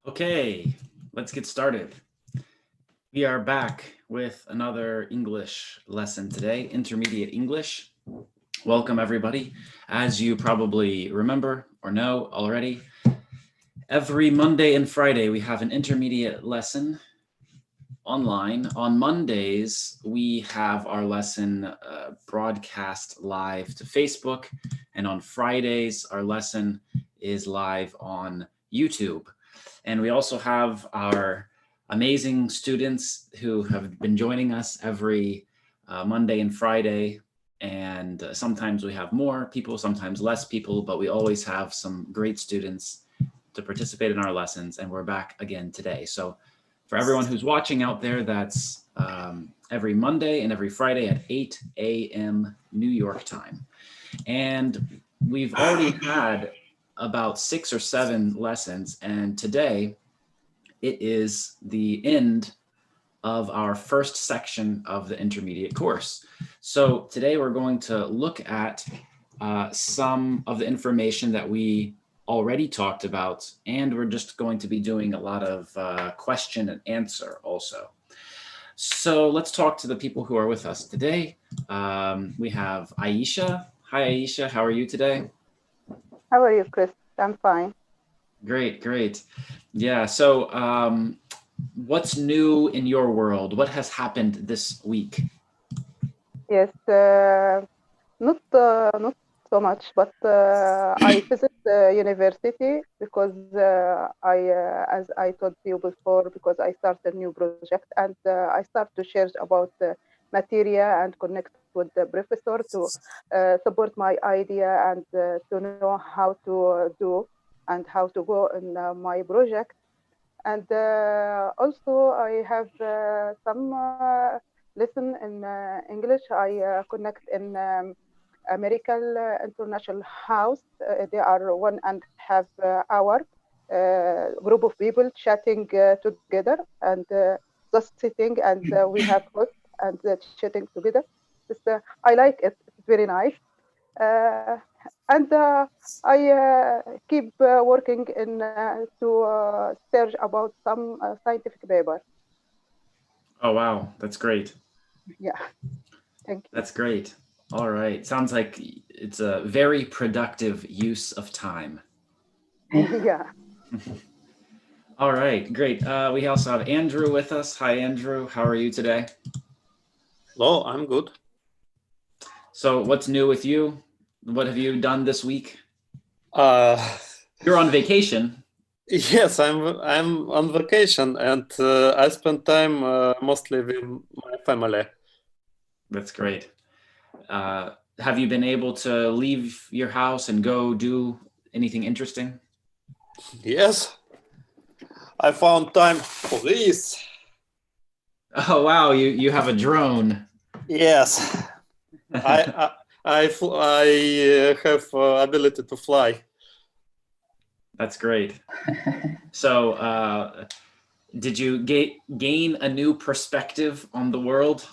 Okay, let's get started. We are back with another English lesson today, Intermediate English. Welcome, everybody. As you probably remember or know already, every Monday and Friday we have an intermediate lesson online. On Mondays, we have our lesson broadcast live to Facebook, and on Fridays, our lesson is live on YouTube. And we also have our amazing students who have been joining us every Monday and Friday. And sometimes we have more people, sometimes less people, but we always have some great students to participate in our lessons. And we're back again today. So for everyone who's watching out there, that's every Monday and every Friday at 8 a.m. New York time. And we've already had about 6 or 7 lessons, and today it is the end of our first section of the intermediate course. So today we're going to look at some of the information that we already talked about, and we're just going to be doing a lot of question and answer also. So let's talk to the people who are with us today. We have Aisha. Hi, Aisha. How are you today? How are you, Chris? I'm fine. Great, great. Yeah, so what's new in your world? What has happened this week? Yes, not so much, but I visit university because as I told you before, because I started a new project and I start to share about material and connect with the professor to support my idea and to know how to do and how to go in my project. And also, I have some lesson in English. I connect in American International House. They are 1.5 hour group of people chatting together and just sitting and we have host and chatting together. I like it. It's very nice. Uh, and I keep working in to search about some scientific paper. Oh, wow, that's great. Yeah, thank you. That's great. All right. Sounds like it's a very productive use of time. Yeah, All right, great. We also have Andrew with us. Hi, Andrew. How are you today? Hello, I'm good. So what's new with you? What have you done this week? Uh, You're on vacation. yes, I'm on vacation and I spend time mostly with my family. That's great. Have you been able to leave your house and go do anything interesting? Yes, I found time for this. Oh, wow, you have a drone. Yes, I have ability to fly. That's great. So, did you gain a new perspective on the world?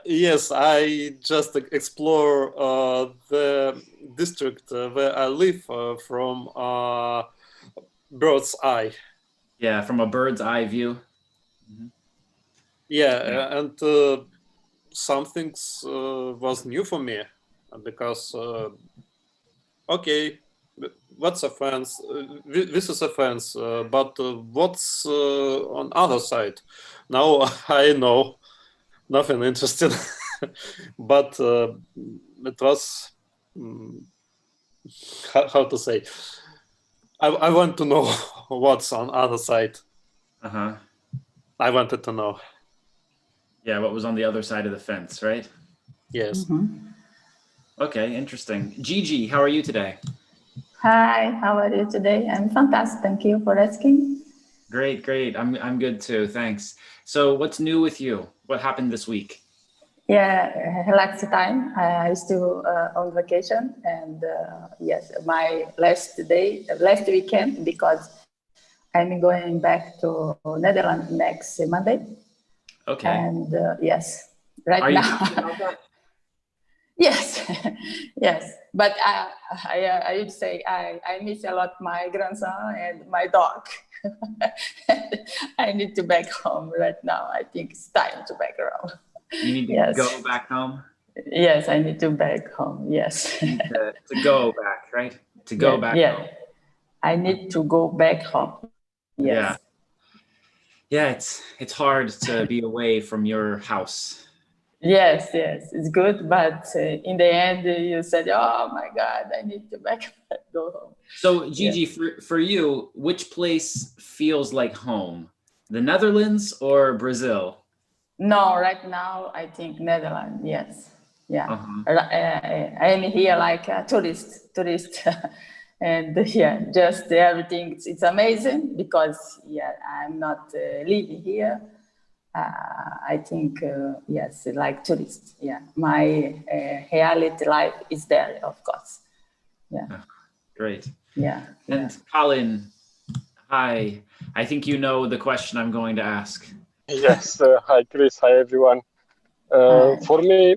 Yes, I just explore the district where I live from bird's eye. Yeah, from a bird's eye view. Yeah, and some things was new for me because okay, what's a fence? This is a fence, but what's on other side? Now I know nothing interesting, but it was how to say. I want to know what's on other side. Uh-huh. I wanted to know. Yeah, what was on the other side of the fence, right? Yes. Okay, interesting. Gigi, how are you today? Hi, how are you today? I'm fantastic. Thank you for asking. Great, great. I'm good too. Thanks. So, what's new with you? What happened this week? Yeah, relax time. I'm still on vacation, and yes, my last weekend because I'm going back to Netherlands next Monday. Okay. And yes, Are right you now. happy about that? Yes, yes. But I would say I miss a lot my grandson and my dog. I need to back home right now. I think it's time to back home. You need to Yes. go back home. Yes, I need to back home. Yes. You need to go back, right? To go back yeah. home. I need to go back home. Yes. Yeah, it's hard to be away from your house. Yes, it's good, but in the end, you said, "Oh my God, I need to go home." So, Gigi, for you, which place feels like home? The Netherlands or Brazil? No, right now I think Netherlands. Yes, yeah. Uh-huh. I'm here like a tourist, and yeah, just everything. It's amazing because I'm not living here. I think yes, like tourist. Yeah, my reality life is there, of course. Yeah. Great. Yeah. And Colin, hi. I think you know the question I'm going to ask. Yes, hi Chris, hi everyone. For me,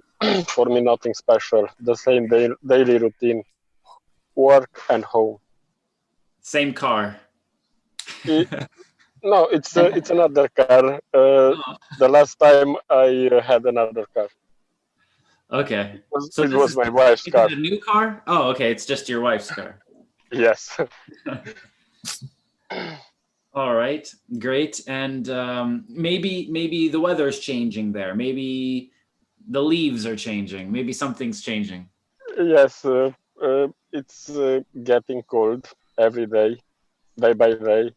for me, nothing special. The same daily routine, work and home. Same car. No, it's another car. The last time I had another car. Okay. So It was my wife's is car. it a new car? Oh, okay. It's just your wife's car. Yes. All right, great. And maybe the weather's changing there. Maybe the leaves are changing. Maybe something's changing. Yes, it's getting cold every day, day by day.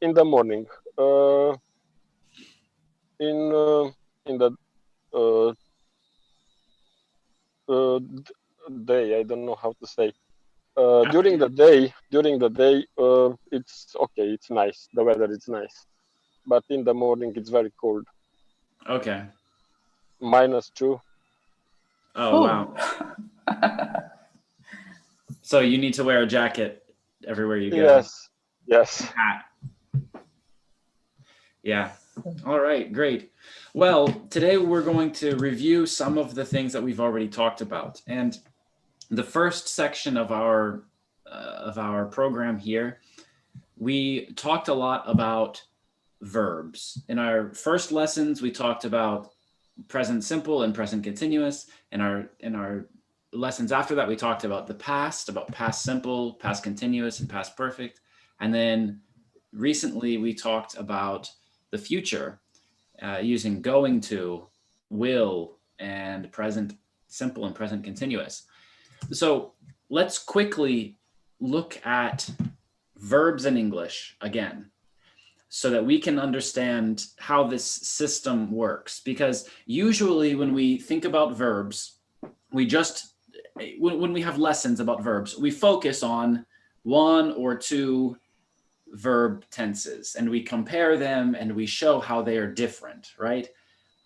In the morning, uh, in the uh, day, I don't know how to say. During the day, it's okay. It's nice. The weather is nice, but in the morning it's very cold. Okay. -2. Oh, wow. So you need to wear a jacket everywhere you go. Yes. Yes. Hat. Yeah. All right, great. Well, today we're going to review some of the things that we've already talked about. And the first section of our program here, we talked a lot about verbs. In our first lessons, we talked about present simple and present continuous. In our lessons after that, we talked about the past, about past simple, past continuous, and past perfect. And then recently we talked about the future using going to, will, and present simple and present continuous. So let's quickly look at verbs in English again, so that we can understand how this system works. Because usually when we think about verbs, when we have lessons about verbs, we focus on one or two verb tenses and we compare them and we show how they are different, right?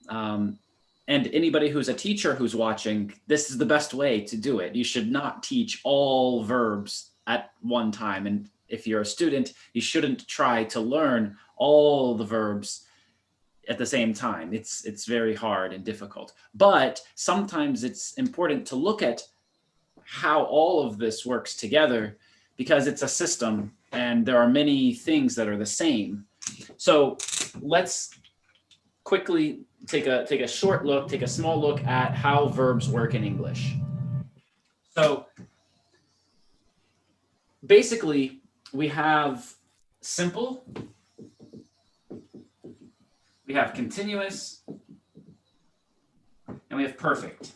And anybody who's a teacher who's watching, this is the best way to do it. You should not teach all verbs at one time. And if you're a student, you shouldn't try to learn all the verbs at the same time. It's very hard and difficult. But sometimes it's important to look at how all of this works together, because it's a system and there are many things that are the same. So let's quickly take a short look, take a small look at how verbs work in English. So basically, we have simple, we have continuous, and we have perfect.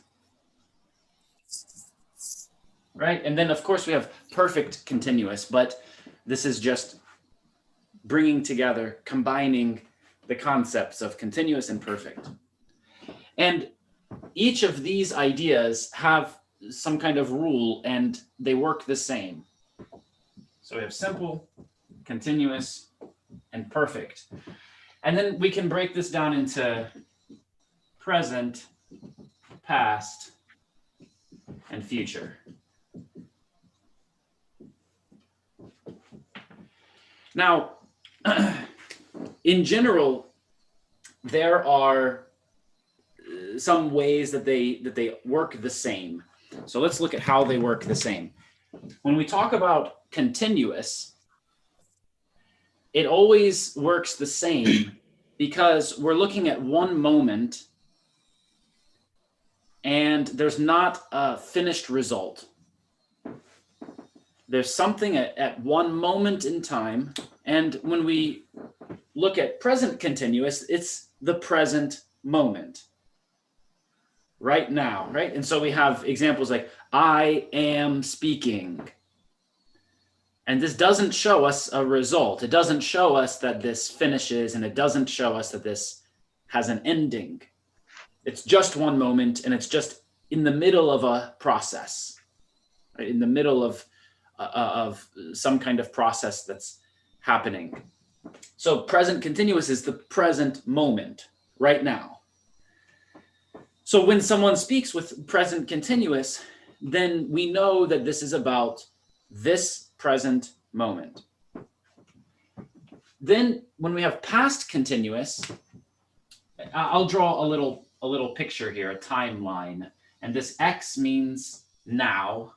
Right? And then, of course, we have perfect continuous, but this is just bringing together, combining the concepts of continuous and perfect. And each of these ideas have some kind of rule and they work the same. So we have simple, continuous, and perfect. And then we can break this down into present, past, and future. Now, in general, there are some ways that they work the same. So let's look at how they work the same. When we talk about continuous, it always works the same because we're looking at one moment and there's not a finished result. There's something at one moment in time. And when we look at present continuous, it's the present moment. Right now, right? And so we have examples like, I am speaking. And this doesn't show us a result. It doesn't show us that this finishes, and it doesn't show us that this has an ending. It's just one moment, and it's just in the middle of a process, right? In the middle of some kind of process that's happening. So present continuous is the present moment, right now. So when someone speaks with present continuous, then we know that this is about this present moment. Then when we have past continuous, I'll draw a little picture here, a timeline. And this X means now.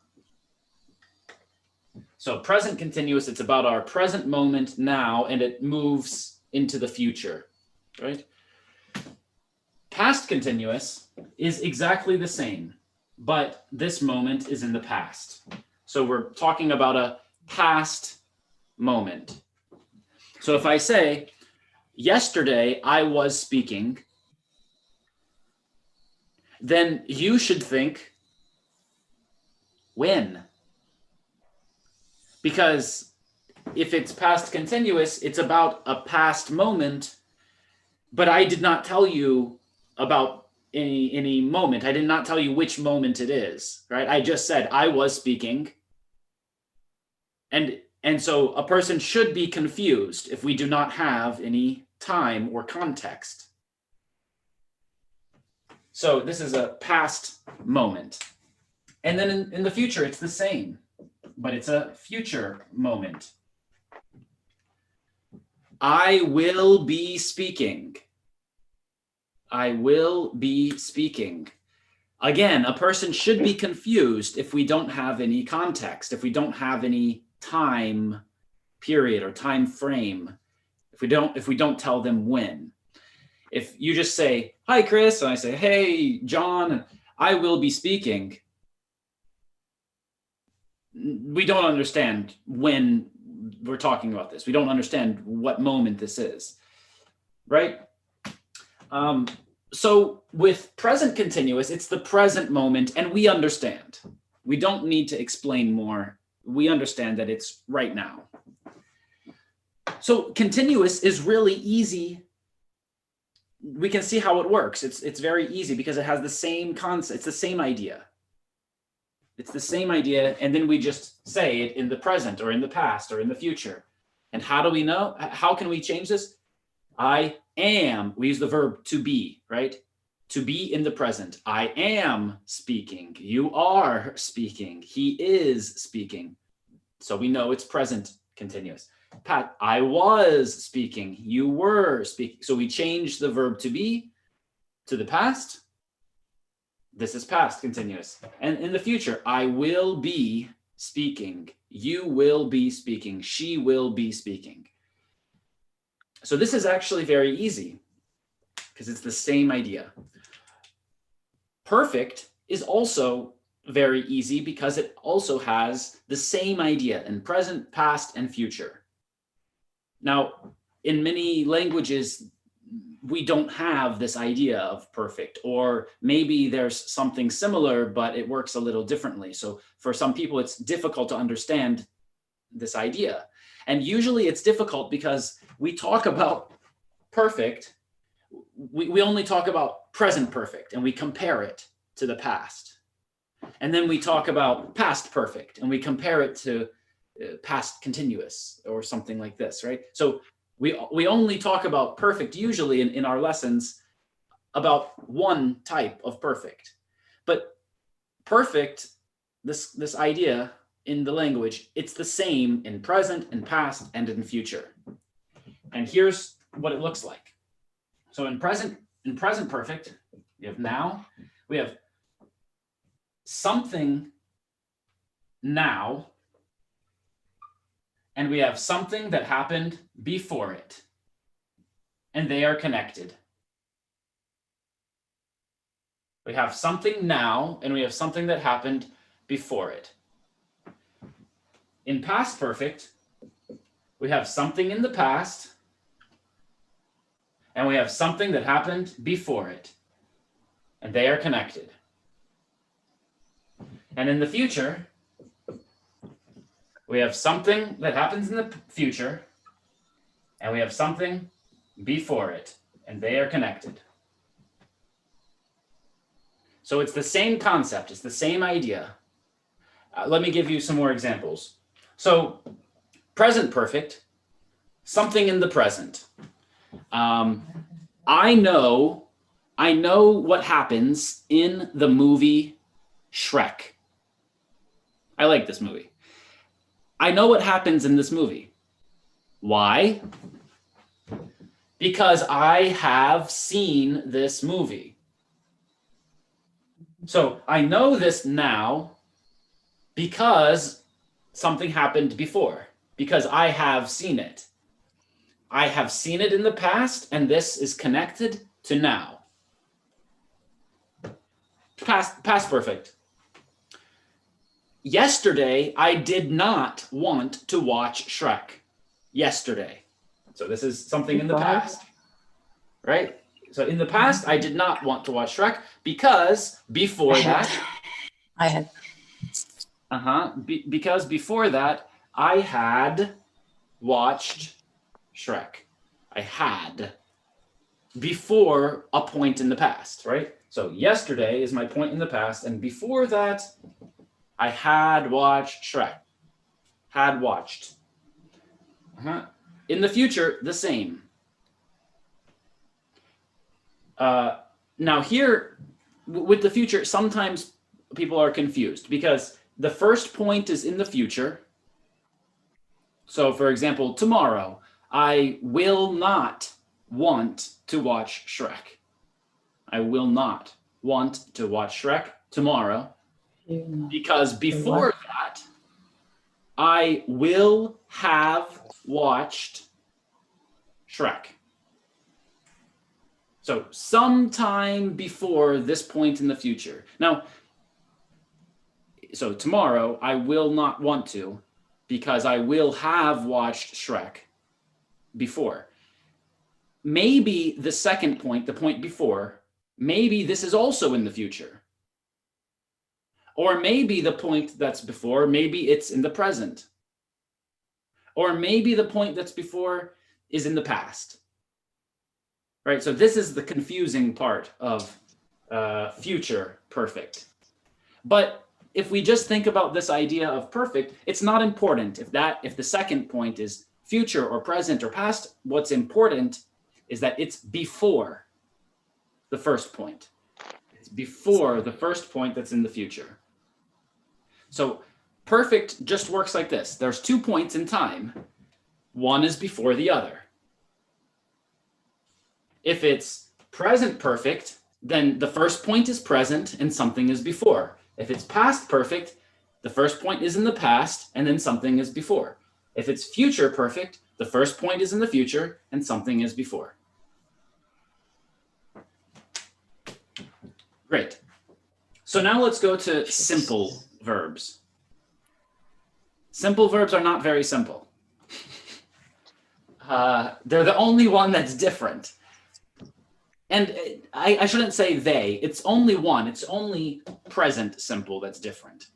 So present continuous, it's about our present moment now, and it moves into the future, right? Past continuous is exactly the same, but this moment is in the past. So we're talking about a past moment. So if I say, yesterday I was speaking, then you should think, when? Because if it's past continuous, it's about a past moment, but I did not tell you about any moment. I did not tell you which moment it is, right? I just said I was speaking. And so a person should be confused if we do not have any time or context. So this is a past moment. And then in the future, it's the same, but it's a future moment. I will be speaking. I will be speaking. Again, a person should be confused if we don't have any context, if we don't have any time period or time frame, if we don't tell them when. If you just say, hi, Chris, and I say, hey, John, I will be speaking, we don't understand when we're talking about this. We don't understand what moment this is, right? So with present continuous, it's the present moment, and we understand. We don't need to explain more. We understand that it's right now. So continuous is really easy. We can see how it works. It's very easy because it has the same concept. It's the same idea. It's the same idea, and then we just say it in the present or in the past or in the future. And how do we know? How can we change this? I am, we use the verb to be, right? To be in the present. I am speaking. You are speaking. He is speaking. So we know it's present continuous. Pat, I was speaking. You were speaking. So we change the verb to be to the past. This is past continuous. And in the future, I will be speaking. You will be speaking. She will be speaking. So this is actually very easy because it's the same idea. Perfect is also very easy because it also has the same idea in present, past, and future. Now, in many languages, we don't have this idea of perfect, or maybe there's something similar, but it works a little differently. So for some people, it's difficult to understand this idea. And usually it's difficult because we talk about perfect. We only talk about present perfect and we compare it to the past. And then we talk about past perfect and we compare it to past continuous or something like this, right? So we only talk about perfect usually in our lessons about one type of perfect. But perfect, this idea in the language, it's the same in present, in past, and in future. And here's what it looks like. So in present perfect, We have now. We have something now. And we have something that happened before it. And they are connected. We have something now, and we have something that happened before it. In past perfect, we have something in the past, and we have something that happened before it. And they are connected. And in the future, we have something that happens in the future, and we have something before it, and they are connected. So it's the same concept, it's the same idea. Let me give you some more examples. So present perfect, something in the present. I know what happens in the movie Shrek. I like this movie. I know what happens in this movie. Why? Because I have seen this movie. So I know this now because something happened before, because I have seen it. I have seen it in the past, and this is connected to now. Past perfect. Yesterday, I did not want to watch Shrek. Yesterday. So this is something in the past, right? So in the past, I did not want to watch Shrek because before that, because before that, I had watched Shrek. I had before a point in the past, right? So yesterday is my point in the past, and before that, I had watched Shrek. Had watched. In the future, the same. Now here, with the future, sometimes people are confused because the first point is in the future. So for example, tomorrow, I will not want to watch Shrek. I will not want to watch Shrek tomorrow because before that, I will have watched Shrek. So sometime before this point in the future. Now, so tomorrow I will not want to because I will have watched Shrek before. Maybe the second point, the point before, maybe this is also in the future. Or maybe the point that's before, maybe it's in the present. Or maybe the point that's before is in the past. Right, so this is the confusing part of future perfect. But if we just think about this idea of perfect, it's not important if the second point is future or present or past. What's important is that it's before the first point. It's before the first point that's in the future. So perfect just works like this. There's 2 points in time. One is before the other. If it's present perfect, then the first point is present and something is before. If it's past perfect, the first point is in the past and then something is before. If it's future perfect, the first point is in the future and something is before. Great. So now let's go to simple verbs. Simple verbs are not very simple. They're the only one that's different. And I shouldn't say they, it's only one, it's only present simple that's different.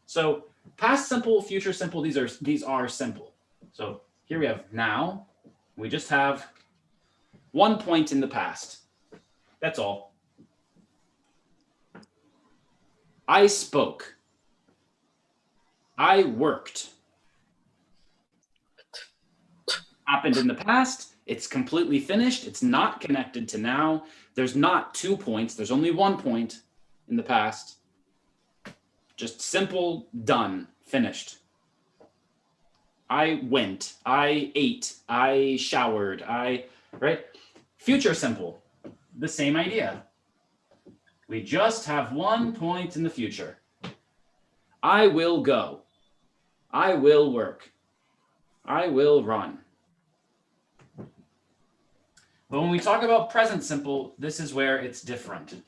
So past simple, future simple, these are simple. So here we have now, we just have 1 point in the past. That's all. I spoke. I worked. Happened in the past. It's completely finished. It's not connected to now. There's not 2 points. There's only 1 point in the past. Just simple, done, finished. I went. I ate. I showered. Right? Future simple. The same idea. We just have 1 point in the future. I will go. I will work. I will run. But when we talk about present simple, this is where it's different.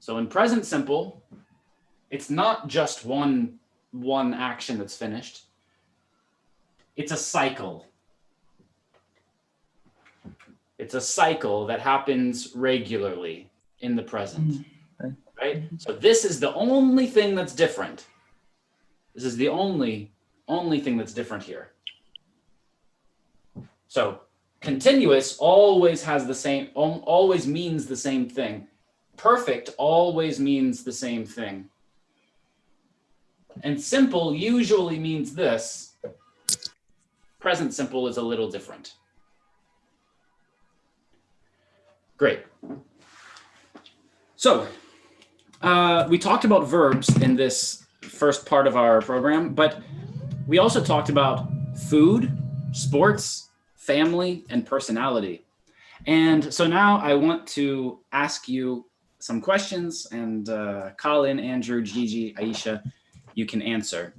So in present simple, it's not just one action that's finished. It's a cycle. It's a cycle that happens regularly in the present, right? So this is the only thing that's different. This is the only thing that's different here. So continuous always has the same, always means the same thing. Perfect always means the same thing. And simple usually means this. Present simple is a little different. Great. So we talked about verbs in this first part of our program, but we also talked about food, sports, family, and personality. And so now I want to ask you some questions, and Colin, Andrew, Gigi, Aisha, you can answer.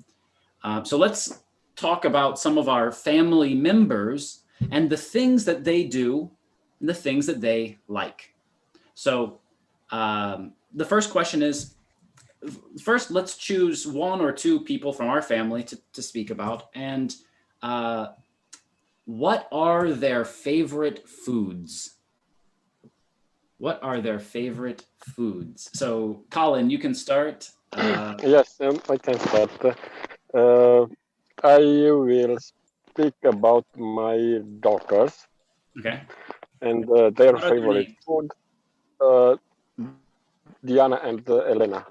So let's talk about some of our family members and the things that they do and the things that they like. So the first question is, first, let's choose 1 or 2 people from our family to speak about. And what are their favorite foods? What are their favorite foods? So, Colin, you can start. Yes, I can start. I will speak about my daughters. Okay. And their What are their favorite names? food, Diana and Elena.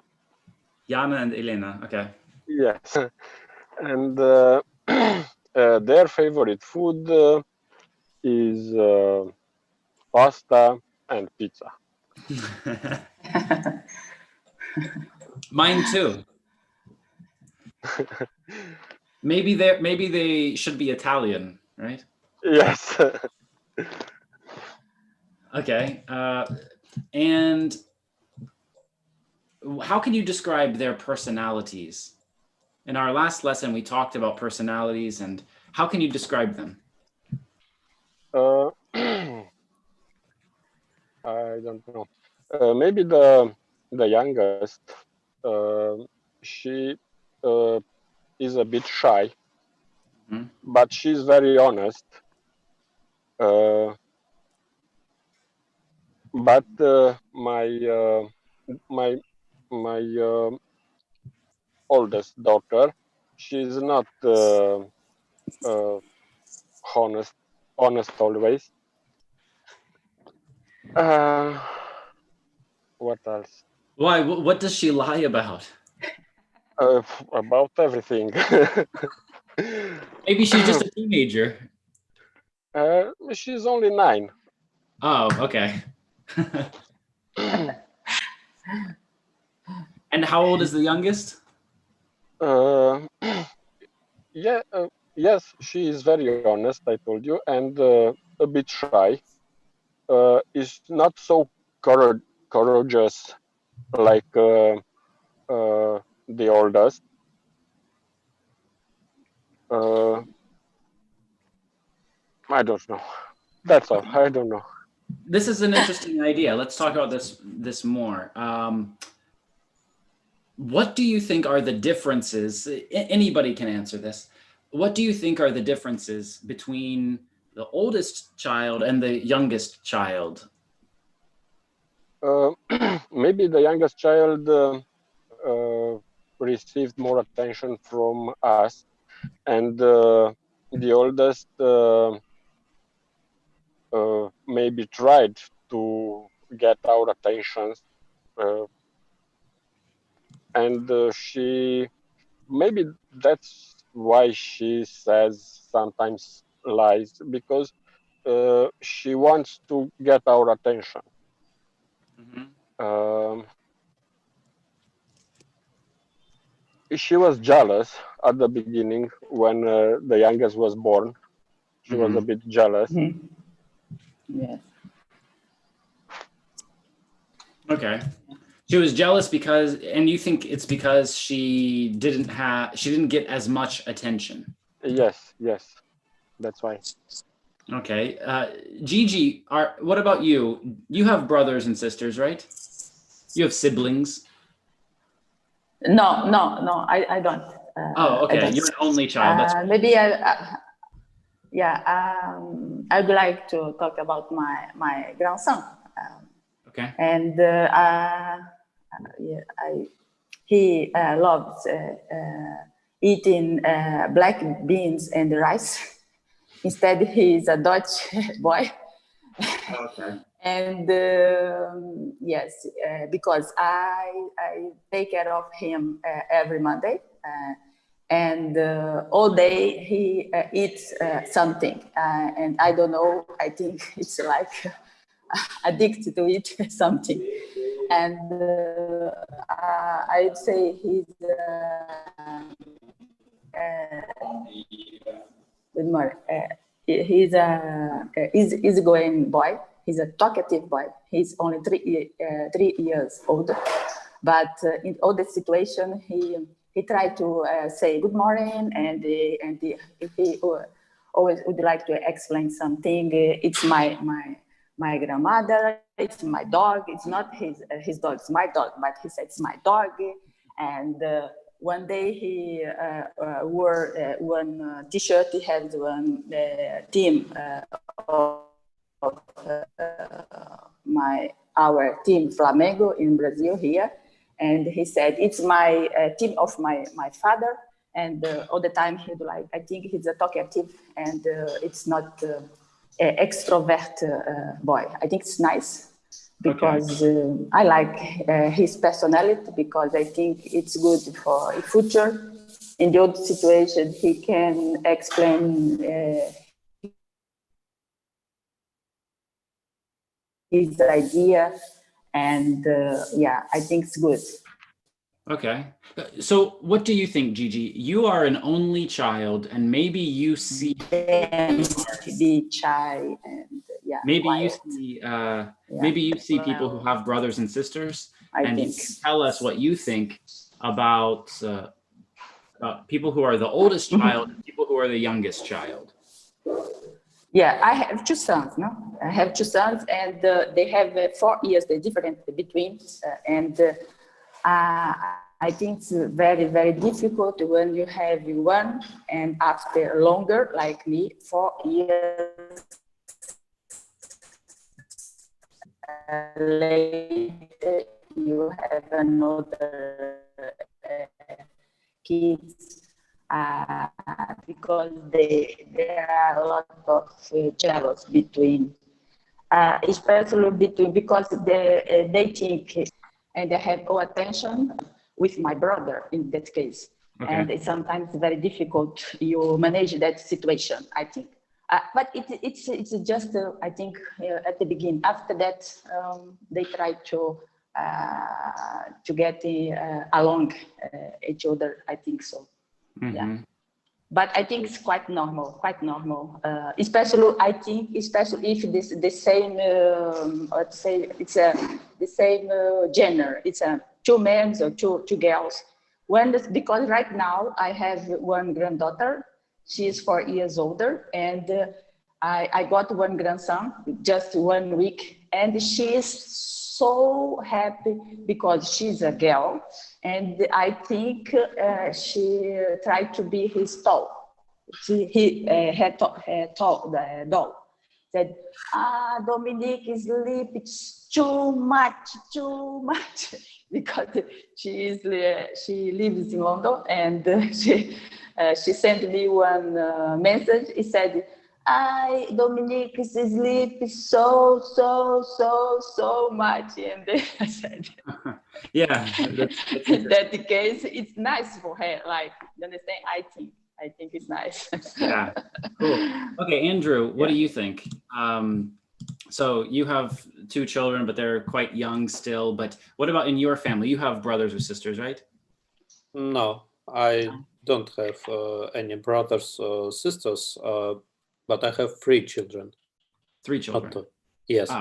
Jana and Elena. Okay. Yes, and their favorite food is pasta and pizza. Mine too. Maybe they should be Italian, right? Yes. Okay. And how can you describe their personalities? In our last lesson, we talked about personalities, and how can you describe them? I don't know. Maybe the youngest. She is a bit shy, but she's very honest. But my oldest daughter, she's not honest always. What else? Why? What does she lie about? About everything. Maybe she's just a teenager. She's only 9. Oh, okay. And how old is the youngest? Yeah, yes, she is very honest, I told you, and a bit shy. Is not so courageous like the oldest. I don't know. That's all. I don't know. This is an interesting idea. Let's talk about this more. What do you think are the differences? Anybody can answer this. What do you think are the differences between the oldest child and the youngest child? Maybe the youngest child received more attention from us, and the oldest maybe tried to get our attention, and she maybe that's why she says sometimes lies, because she wants to get our attention. She was jealous at the beginning when the youngest was born. She was a bit jealous. Yes. Okay. She was jealous because, and you think it's because she didn't get as much attention. Yes, that's why. Okay. Gigi, what about you? You have brothers and sisters, right? You have siblings. No, I don't. Oh, okay. I don't. You're an only child. That's Maybe I would like to talk about my grandson. okay. And he loves eating black beans and rice. Instead, he's a Dutch boy. Okay. And yes, because I take care of him every Monday. And all day he eats something. And I don't know, I think it's like addicted to eat something. And I'd say he's he's a easygoing boy. He's a talkative boy. He's only 3 years old, but in all the situation, he tried to say good morning, and he always would like to explain something. It's my grandmother. It's my dog. It's not his dog. It's my dog. But he said it's my dog, and. One day he wore one T-shirt. He had one team of our team Flamengo in Brazil here, and he said it's my team of my father. And all the time he'd like, I think he's a talkative, and it's not extrovert boy. I think it's nice. Because I like his personality, because I think it's good for the future. In the old situation, he can explain his idea, and I think it's good. Okay. So what do you think, Gigi? You are an only child, and maybe you see be shy and maybe quiet. you see maybe you see people who have brothers and sisters, and you can tell us what you think about people who are the oldest child and people who are the youngest child. Yeah, I have two sons. No, I have two sons, and they have 4 years the difference between, and I think it's very, very difficult when you have one, and after longer, like me, 4 years later, you have another kids, because there are a lot of jealous between, especially between, because they think, and they have all attention with my brother in that case. Okay. And it's sometimes very difficult you manage that situation, I think. But it's just, I think, at the beginning. After that, they try to get along each other, I think so. Mm-hmm. Yeah. But I think it's quite normal, especially, I think, especially if this the same, let's say it's the same gender, it's two men or two girls. Because right now I have one granddaughter, she is 4 years older, and I got one grandson just 1 week, and she is so happy because she's a girl. And I think she tried to be his doll. Her doll. Said, Dominique is sleeping too much, because she lives in London, and she sent me one message. It said, Dominique is sleeping so much, and I said, yeah, that the case, it's nice for her. Like, you understand? I think it's nice. Yeah, cool. Okay, Andrew, what do you think? So you have 2 children, but they're quite young still. But what about in your family? You have brothers or sisters, right? No, I don't have any brothers or sisters, but I have 3 children. 3 children? Yes.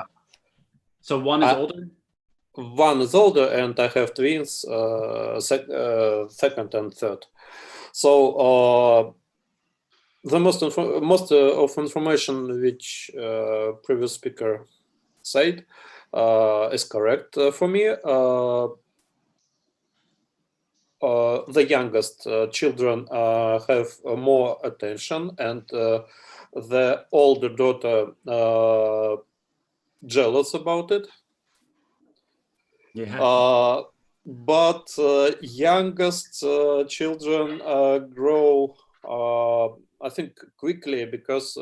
So one is older? one is older, and I have twins, second and third. So the most of information which previous speaker said is correct for me. The youngest children have more attention, and the older daughter jealous about it. Yeah. But youngest children grow, I think, quickly because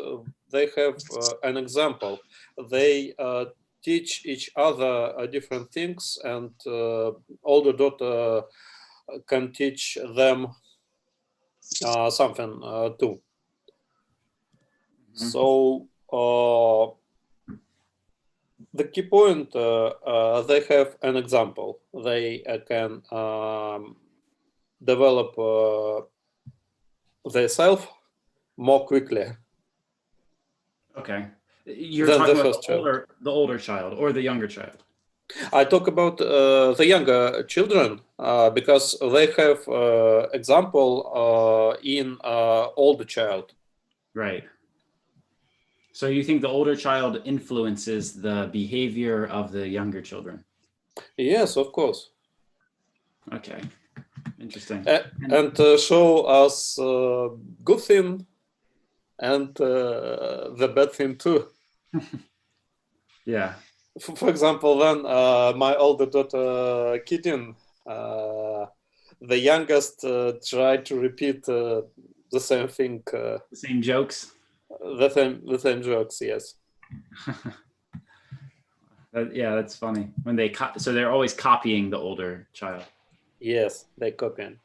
they have an example. They teach each other different things, and older daughter can teach them something too. So the key point, they have an example. They can develop themselves more quickly. Okay. You're than talking the about first child. the older child or the younger child? I talk about the younger children because they have example in older child. Right. So you think the older child influences the behavior of the younger children? Yes, of course. Okay. Interesting. And show us good thing and the bad thing too. Yeah. For example, when my older daughter Kitten, the youngest tried to repeat the same thing. The same jokes? The same jokes, yes. Yeah, that's funny. When they so they're always copying the older child. Yes, they copy.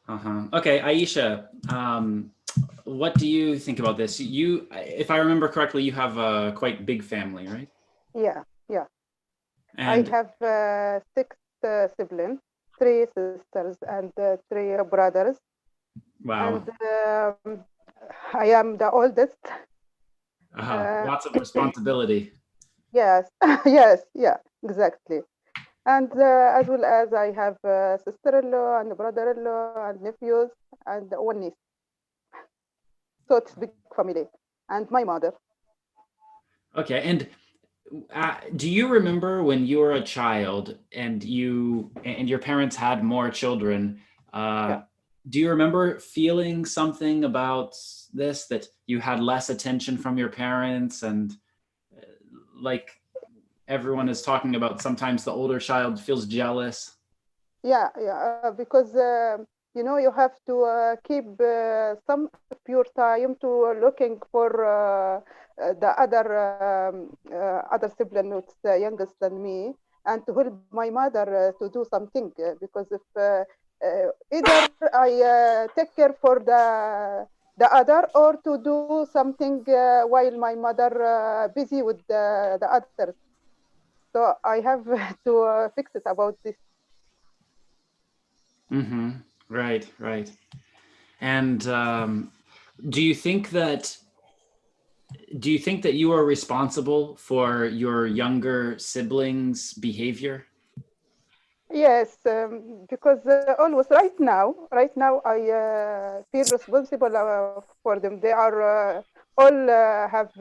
Okay, Aisha, what do you think about this? You, if I remember correctly, you have a quite big family, right? Yeah. And I have 6 siblings, 3 sisters, and 3 brothers. wow. And I am the oldest. Lots of responsibility. Yes, yeah, exactly. And as well as I have sister-in-law and brother-in-law and nephews and one niece. So it's big family. And my mother. Okay, and do you remember when you were a child and your parents had more children? Yeah. Do you remember feeling something about this, that you had less attention from your parents, and like everyone is talking about, sometimes the older child feels jealous? Yeah, because you have to keep some of your time to looking for the other sibling who's youngest than me, and to help my mother to do something because if either I take care for the other, or to do something while my mother busy with the others. So I have to fix it about this. Mm-hmm. Right. And do you think that you are responsible for your younger siblings' behavior? Yes, because always right now I feel responsible for them. They are all uh, have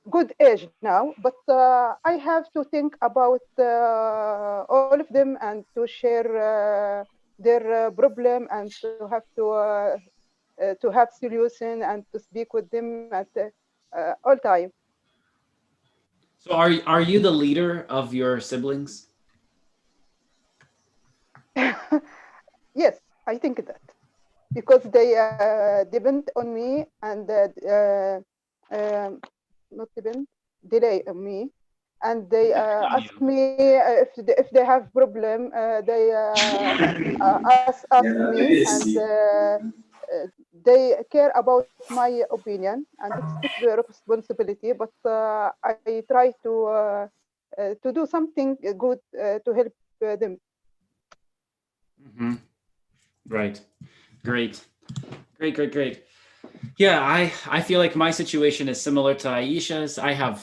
good age now, but I have to think about all of them and to share their problem, and to have solution and to speak with them at all time. So are you the leader of your siblings? Yes, I think that, because they depend on me, and not depend, delay on me, and they ask me if they have problem. They ask me, and they care about my opinion, and it's big responsibility. But I try to do something good to help them. Mm-hmm. Right. Great. Yeah, I feel like my situation is similar to Aisha's. I have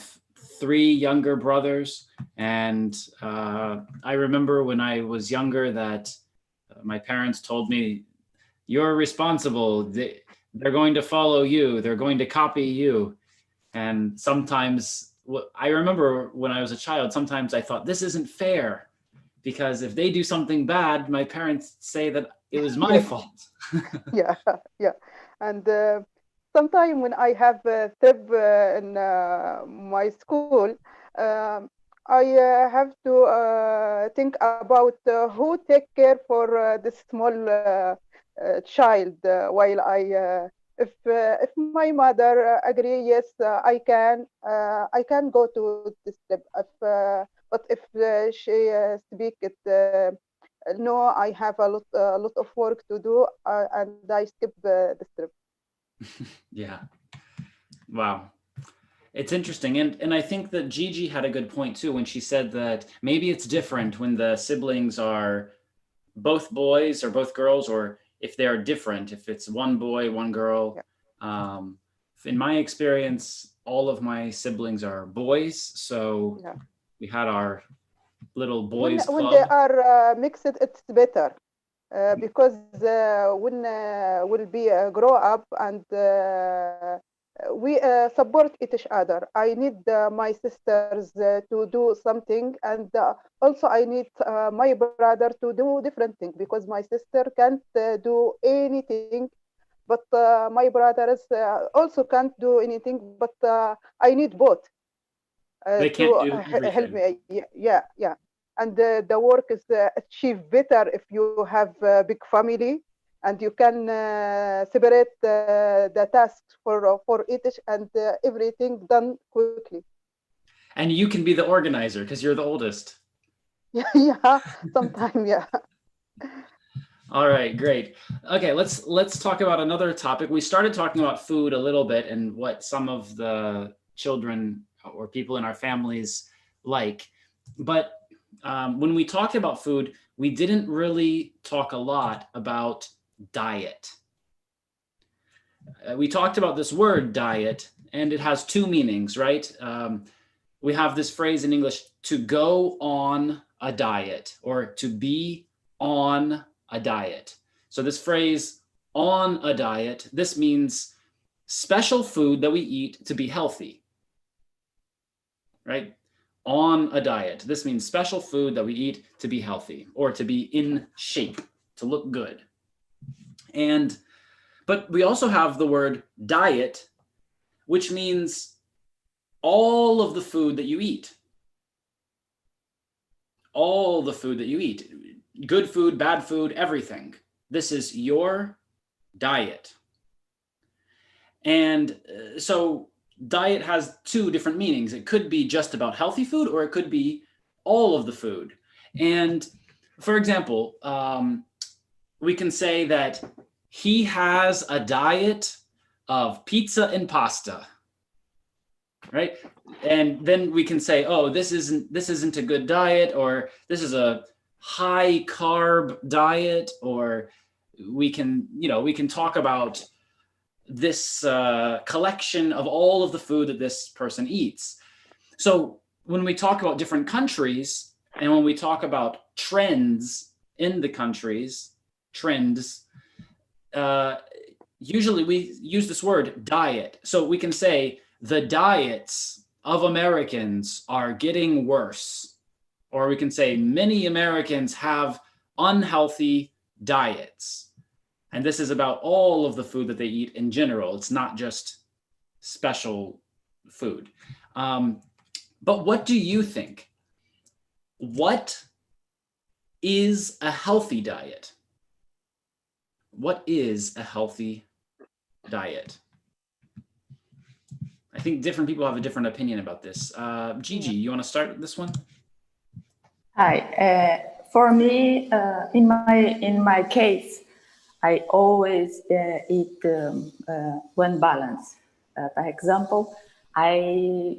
3 younger brothers, and I remember when I was younger that my parents told me, "You're responsible. They're going to follow you. They're going to copy you." And sometimes, I remember when I was a child, sometimes I thought, this isn't fair, because if they do something bad, my parents say that it was my Yes. fault. Yeah, yeah. And sometime when I have a trip in my school, um, I have to think about who take care for this small child while if my mother agree, yes, I can go to this trip. But if she speak it. No, I have a lot of work to do, and I skip this trip. Yeah. Wow. It's interesting. And I think that Gigi had a good point too when she said that maybe it's different when the siblings are both boys or both girls, or if they are different, if it's one boy, one girl. Yeah. In my experience, all of my siblings are boys. So Yeah. we had our little When boys when they club. are mixed, it's better because when we'll be grow up and we support each other. I need my sisters to do something, and also I need my brother to do different thing because my sister can't do anything, but my brothers also can't do anything. But I need both They to can't do help everything. me. Yeah, yeah. And the work is achieved better if you have a big family and you can separate the tasks for each and everything done quickly. And you can be the organizer because you're the oldest. Yeah, sometimes, yeah. All right, great. Okay, let's talk about another topic. We started talking about food a little bit and what some of the children or people in our families like. But when we talked about food, we didn't really talk a lot about diet. We talked about this word diet, and it has 2 meanings, right? We have this phrase in English, to go on a diet, or to be on a diet. So this phrase, on a diet, this means special food that we eat to be healthy, right? On a diet. This means special food that we eat to be healthy or to be in shape, to look good. But we also have the word diet, which means all of the food that you eat. All the food that you eat. Good food, bad food, everything. This is your diet. And so diet has 2 different meanings. It could be just about healthy food, or it could be all of the food. And for example, we can say that he has a diet of pizza and pasta, right? And then we can say, oh, this isn't a good diet, or this is a high carb diet, or we can talk about this collection of all of the food that this person eats. So when we talk about different countries, and when we talk about trends in the countries, usually we use this word diet. So we can say the diets of Americans are getting worse, or we can say many Americans have unhealthy diets. And this is about all of the food that they eat in general. It's not just special food. But what do you think? What is a healthy diet? What is a healthy diet? I think different people have a different opinion about this. Gigi, you want to start with this one? Hi. For me, in my case, I always eat one balance. For example, I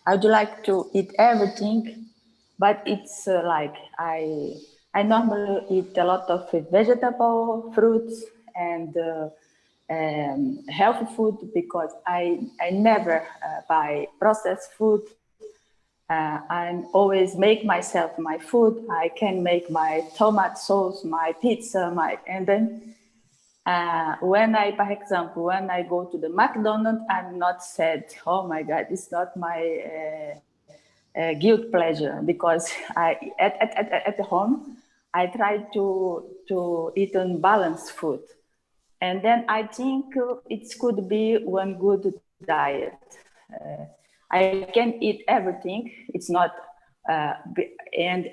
would like to eat everything, but it's like I normally eat a lot of vegetable, fruits, and healthy food because I never buy processed food. I always make myself my food. I can make my tomato sauce, my pizza, and then when for example, when I go to the McDonald's, I'm not sad. Oh my God, it's not my guilt pleasure because at home I try to eat balanced food, and then I think it could be one good diet. I can eat everything. It's not, and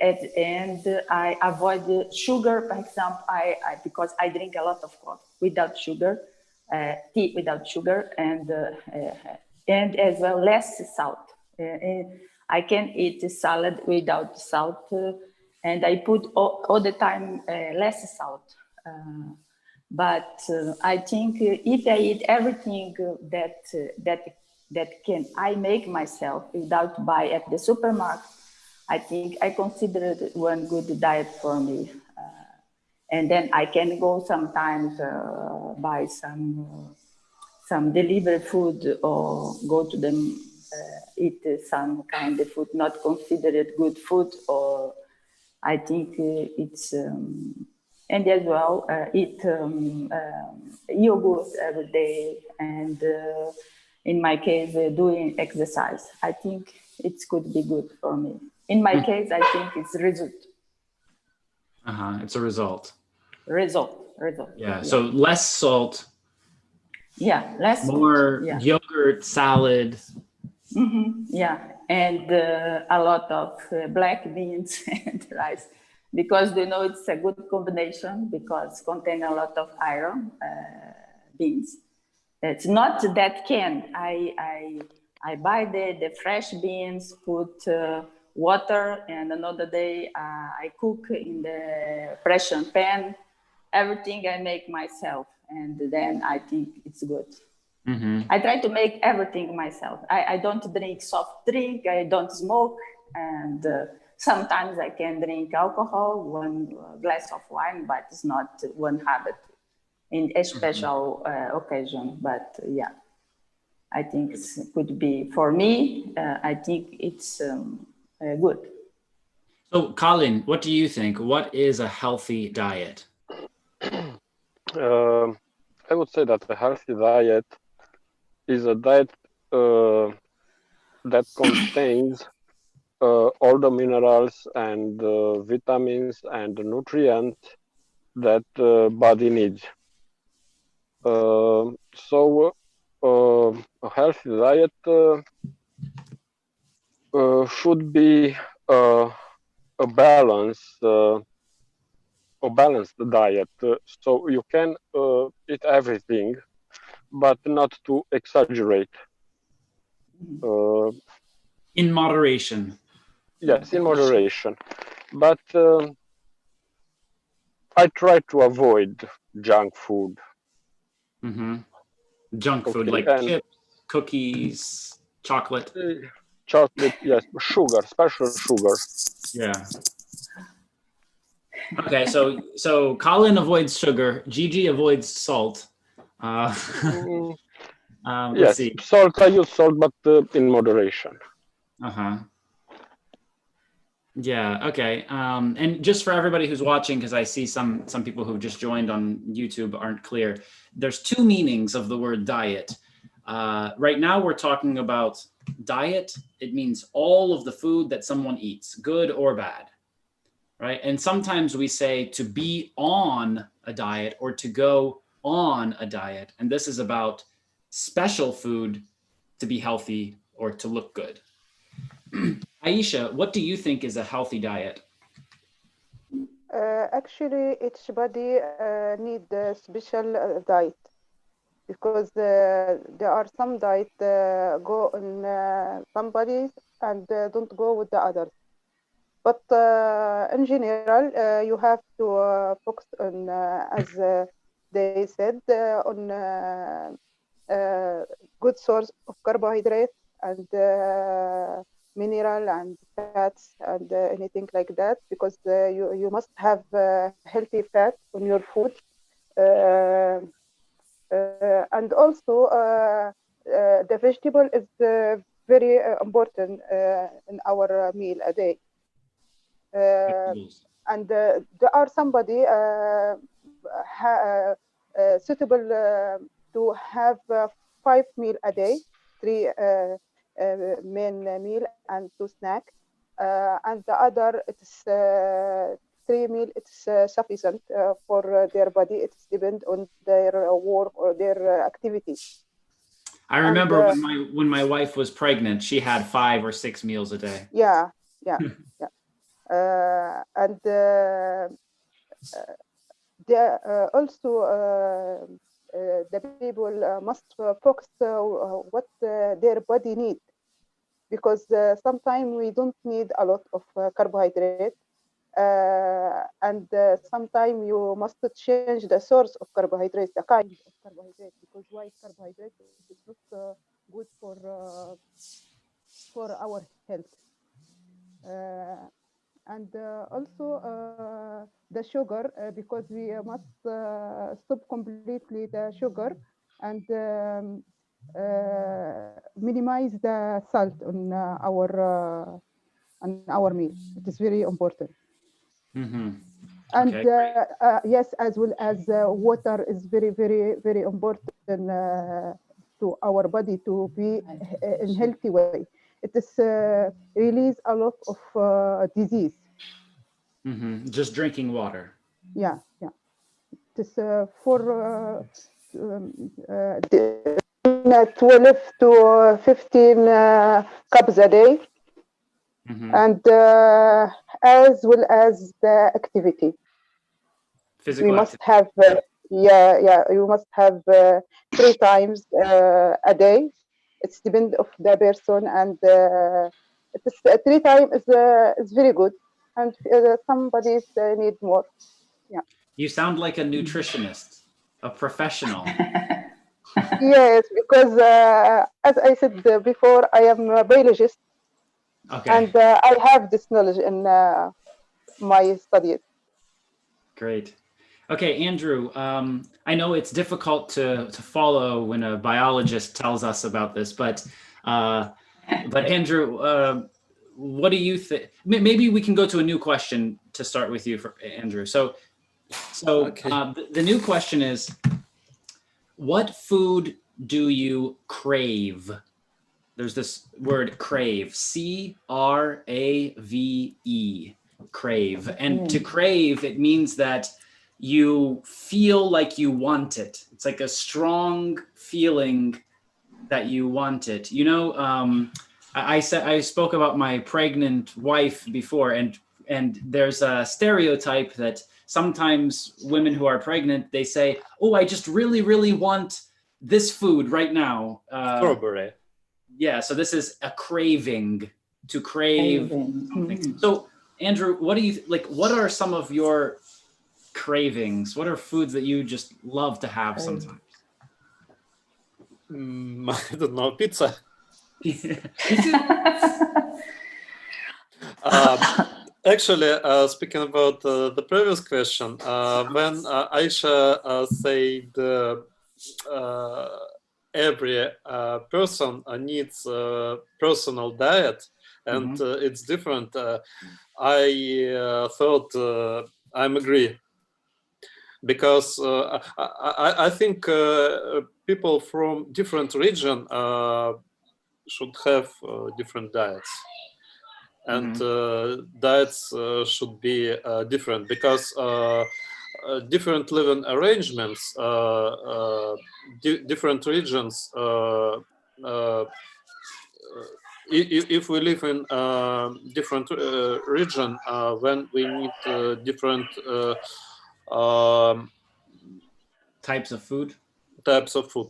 I avoid the sugar. For example, because I drink a lot of coffee without sugar, tea without sugar, and as well less salt. I can eat salad without salt, and I put all the time less salt. But I think if I eat everything that can I make myself without buy at the supermarket, I think I consider it one good diet for me. And then I can go sometimes buy some delivery food or go to them eat some kind of food not considered good food, or I think it's and as well eat yogurt every day, and in my case doing exercise. I think it could be good for me. In my case, I think it's result. It's a result. Result. Yeah. So less salt. Yeah, less more salt. Yeah. Yogurt, salad. Yeah, and a lot of black beans and rice, because it's a good combination because contain a lot of iron. Beans. It's not that canned. I buy the fresh beans, put water, and another day I cook in the pressure pan. Everything I make myself, and then I think it's good. I try to make everything myself. I don't drink soft drink. I don't smoke, and sometimes I can drink alcohol, one glass of wine, but it's not one habit in a special occasion. But yeah, I think it could be for me. I think it's good. So, Colin, what do you think? What is a healthy diet? I would say that a healthy diet is a diet that contains all the minerals and vitamins and nutrients that the body needs. So a healthy diet should be a balanced diet. So you can eat everything, but not to exaggerate. In moderation. Yes, in moderation. But I try to avoid junk food. Junk food, like chips, cookies, chocolate. Chocolate, yes, sugar, special sugar. Yeah. Okay, so Colin avoids sugar. Gigi avoids salt. Let's Yes, see. salt. I use salt, but in moderation. Yeah. Okay. And just for everybody who's watching, because I see some people who've just joined on YouTube aren't clear. There's two meanings of the word diet. Right now, we're talking about diet. It means all of the food that someone eats, good or bad. Right. And sometimes we say to be on a diet or to go on a diet. And this is about special food to be healthy or to look good. Aisha, what do you think is a healthy diet? Actually, each body need a special diet, because there are some diet go in some bodies and don't go with the others. But in general, you have to focus on, as they said, on good source of carbohydrate and mineral and fats and anything like that, because you must have healthy fat on your food. And also the vegetable is very important in our meal a day. Vegetables. And there are somebody suitable to have 5 meal a day, 3 main meal and 2 snack, and the other it's 3 meal. It's sufficient for their body. It depends on their work or their activity. I remember when my wife was pregnant, she had 5 or 6 meals a day. Yeah. And also the people must focus what their body need, because sometimes we don't need a lot of carbohydrate, and sometimes you must change the source of carbohydrates, the kind of carbohydrate, because white carbohydrate is not good for our health. And also the sugar, because we must stop completely the sugar and minimize the salt on our meal. It is very important. Mm-hmm. And Okay, yes, as well as water is very, very, very important to our body to be in healthy way. It is release a lot of disease. mm-hmm. Just drinking water. Yeah. It is for 12 to 15 cups a day, Mm-hmm. and as well as the activity. Physical We must activity. have you must have 3 times a day. It's depend of the person, and it is 3 times is very good, and somebody need more. Yeah. You sound like a nutritionist, a professional. Yes, because as I said before, I am a biologist, Okay, and I have this knowledge in my studies. great. Okay, Andrew, I know it's difficult to follow when a biologist tells us about this, but Andrew, what do you think? Maybe we can go to a new question to start with you, for Andrew. So Okay. the new question is, what food do you crave? There's this word crave, C-R-A-V-E, crave. And to crave, it means that you feel like you want it. It's like a strong feeling that you want it. You know, I spoke about my pregnant wife before, and there's a stereotype that sometimes women who are pregnant, they say, "Oh, I just really, really want this food right now." Strawberry. Yeah, so this is a craving, to crave something. So, Andrew, what do you like? What are some of your cravings? What are foods that you just love to have sometimes? I don't know, pizza. Actually, speaking about the previous question, when Aisha said every person needs a personal diet, and it's different, I thought I'm agree. Because I think people from different region should have different diets, and diets should be different, because different living arrangements, different regions. If we live in different region, when we need different types of food.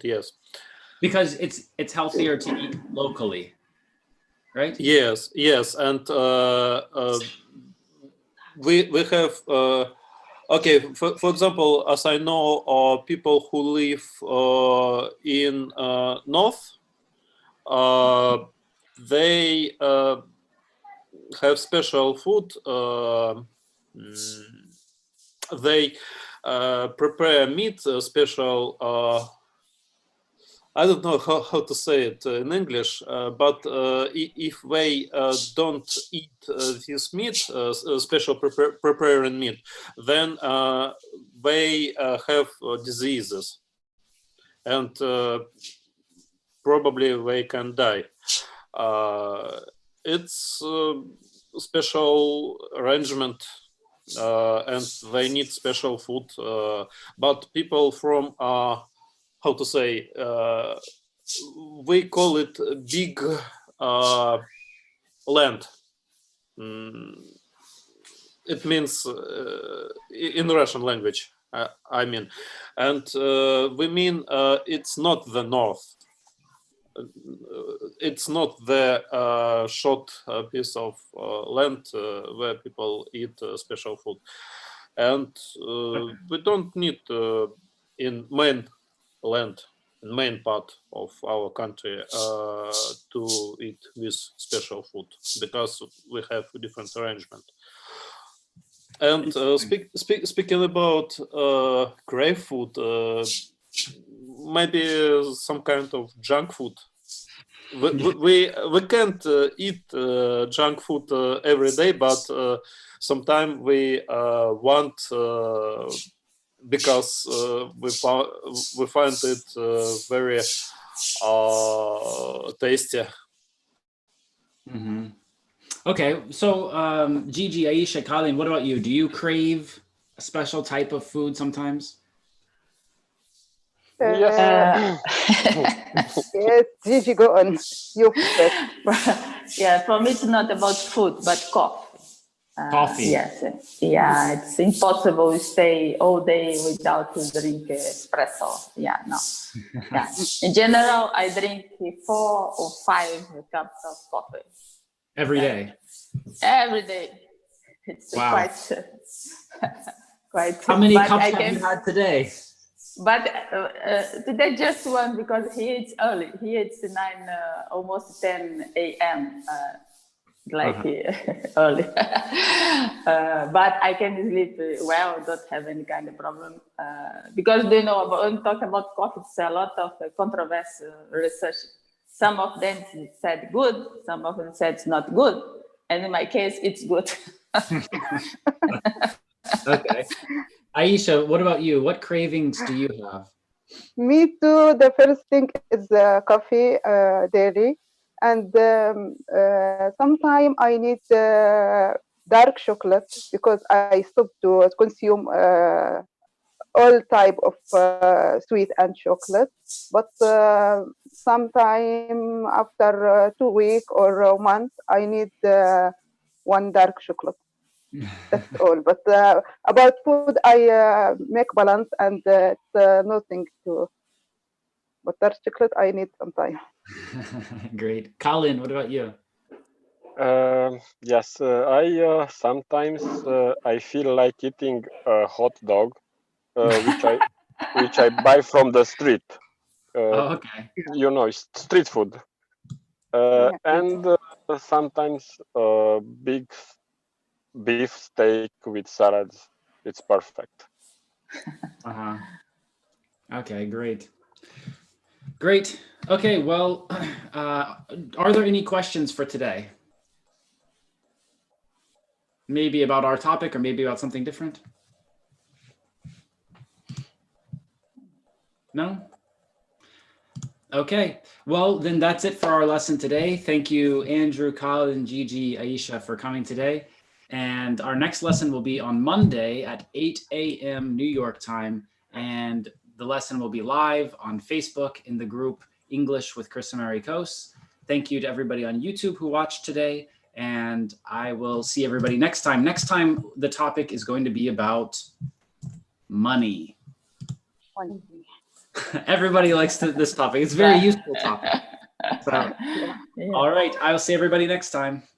Yes, because it's healthier to eat locally, right? Yes, and we have okay. For example, as I know, people who live in north, they have special food. They prepare meat special I don't know how to say it in English, but if they don't eat this meat, special preparing meat, then they have diseases, and probably they can die. It's a special arrangement, and they need special food. But people from how to say, we call it big land. It means in Russian language, I mean, and we mean it's not the north. It's not the short piece of land where people eat special food, and we don't need in main land, main part of our country to eat this special food, because we have a different arrangement. And speaking about grave food, maybe some kind of junk food. We can't eat junk food every day, but sometimes we want, because we find it very tasty. Mm-hmm. Okay, so Gigi, Aisha, Colin, what about you? Do you crave a special type of food sometimes? Yes. Yes, Gigi, go on. You first. Yeah, for me, it's not about food, but coffee. Coffee. Yes, yeah, it's impossible to stay all day without to drink espresso. Yeah, no. Yeah. In general, I drink 4 or 5 cups of coffee. Every day? Every day. It's Wow. quite. How many cups have you had today? But today just one, because he eats early. He eats 9, almost 10 a.m. Early. But I can sleep well, don't have any kind of problem. Because when we talk about coffee, it's a lot of controversial research. Some of them said good, some of them said it's not good. And in my case, it's good. Okay. Aisha, what about you? What cravings do you have? Me too. The first thing is coffee, daily, and sometimes I need dark chocolate, because I stopped to consume all type of sweet and chocolate. But sometime after 2 weeks or a month, I need one dark chocolate. That's all. But about food, I make balance, and it's nothing to. But dark chocolate, I need sometime. Great. Colin, what about you? Yes, I sometimes I feel like eating a hot dog, which I buy from the street. Oh, okay. You know, it's street food, and sometimes big beef steak with salads. It's perfect. Uh-huh. Okay, great. Great. Okay, well, are there any questions for today? Maybe about our topic, or maybe about something different? No? Okay, well, then that's it for our lesson today. Thank you, Andrew, Colin, Gigi, Aisha, for coming today. And our next lesson will be on Monday at 8 a.m. New York time. And the lesson will be live on Facebook in the group English with Chris and Marikos. Thank you to everybody on YouTube who watched today. And I will see everybody next time. Next time, the topic is going to be about money. Everybody likes this topic. It's a very useful topic. So, all right. I'll see everybody next time.